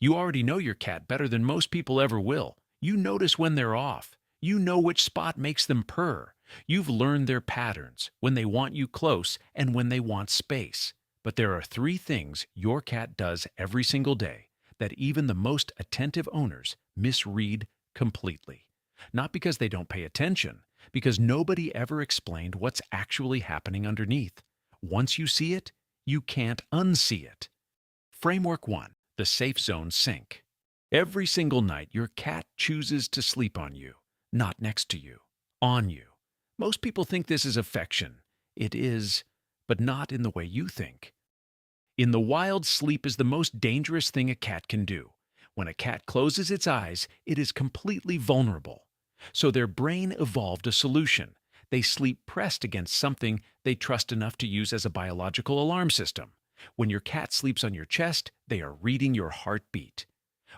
You already know your cat better than most people ever will. You notice when they're off. You know which spot makes them purr. You've learned their patterns, when they want you close and when they want space. But there are three things your cat does every single day that even the most attentive owners misread completely. Not because they don't pay attention, because nobody ever explained what's actually happening underneath. Once you see it, you can't unsee it. Framework 1. The Safe Zone Sink. Every single night, your cat chooses to sleep on you, not next to you, on you. Most people think this is affection. It is, but not in the way you think. In the wild, sleep is the most dangerous thing a cat can do. When a cat closes its eyes, it is completely vulnerable. So their brain evolved a solution. They sleep pressed against something they trust enough to use as a biological alarm system. When your cat sleeps on your chest, they are reading your heartbeat.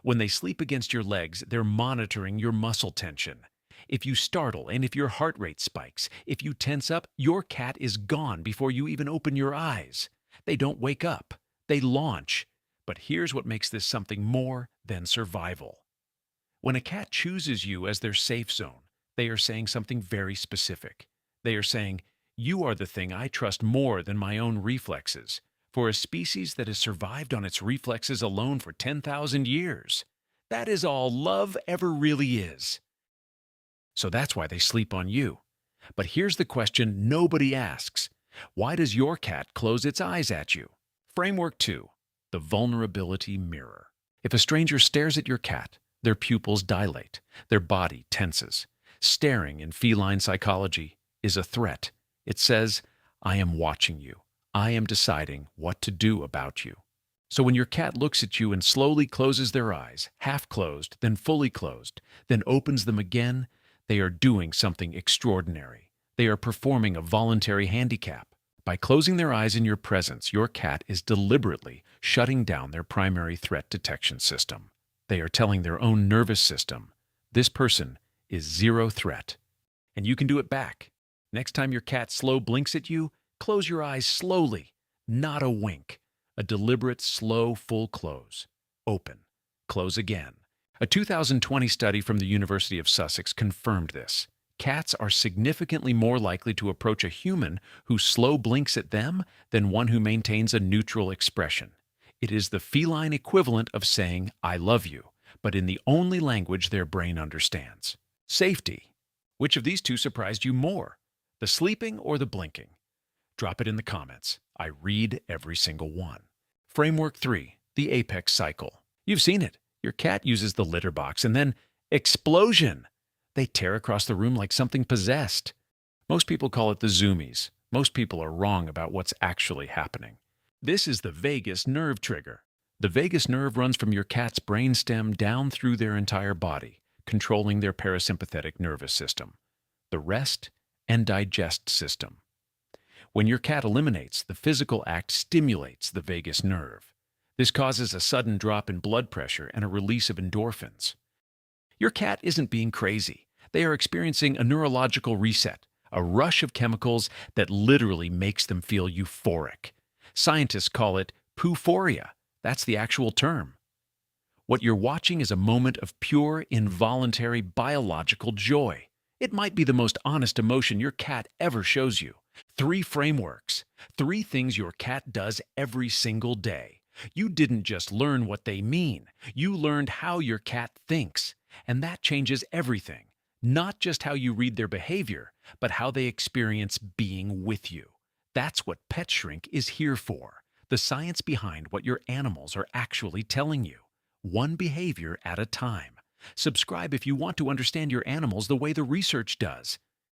When they sleep against your legs, they're monitoring your muscle tension. If you startle and if your heart rate spikes, if you tense up, your cat is gone before you even open your eyes. They don't wake up. They launch. But here's what makes this something more than survival. When a cat chooses you as their safe zone, they are saying something very specific. They are saying, "You are the thing I trust more than my own reflexes." For a species that has survived on its reflexes alone for 10,000 years, that is all love ever really is. So that's why they sleep on you. But here's the question nobody asks. Why does your cat close its eyes at you? Framework 2. The Vulnerability Mirror. If a stranger stares at your cat, their pupils dilate, their body tenses. Staring in feline psychology is a threat. It says, "I am watching you. I am deciding what to do about you." So when your cat looks at you and slowly closes their eyes, half closed, then fully closed, then opens them again, they are doing something extraordinary. They are performing a voluntary handicap. By closing their eyes in your presence, your cat is deliberately shutting down their primary threat detection system. They are telling their own nervous system, "This person is zero threat." And you can do it back. Next time your cat slow blinks at you, close your eyes slowly, not a wink. A deliberate, slow, full close. Open. Close again. A 2020 study from the University of Sussex confirmed this. Cats are significantly more likely to approach a human who slow blinks at them than one who maintains a neutral expression. It is the feline equivalent of saying, "I love you," but in the only language their brain understands. Safety. Which of these two surprised you more? The sleeping or the blinking? Drop it in the comments. I read every single one. Framework 3. The Apex Cycle. You've seen it. Your cat uses the litter box and then explosion! They tear across the room like something possessed. Most people call it the ZOOMIES. Most people are wrong about what's actually happening. This is the vagus nerve trigger. The vagus nerve runs from your cat's brainstem down through their entire body, controlling their parasympathetic nervous system, the rest and digest system. When your cat eliminates, the physical act stimulates the vagus nerve. This causes a sudden drop in blood pressure and a release of endorphins. Your cat isn't being crazy. They are experiencing a neurological reset, a rush of chemicals that literally makes them feel euphoric. Scientists call it poophoria. That's the actual term. What you're watching is a moment of pure, involuntary, biological joy. It might be the most honest emotion your cat ever shows you. 3 frameworks. 3 things your cat does every single day. You didn't just learn what they mean. You learned how your cat thinks. And that changes everything. Not just how you read their behavior, but how they experience being with you. That's what Pet Shrink is here for. The science behind what your animals are actually telling you. One behavior at a time. Subscribe if you want to understand your animals the way the research does.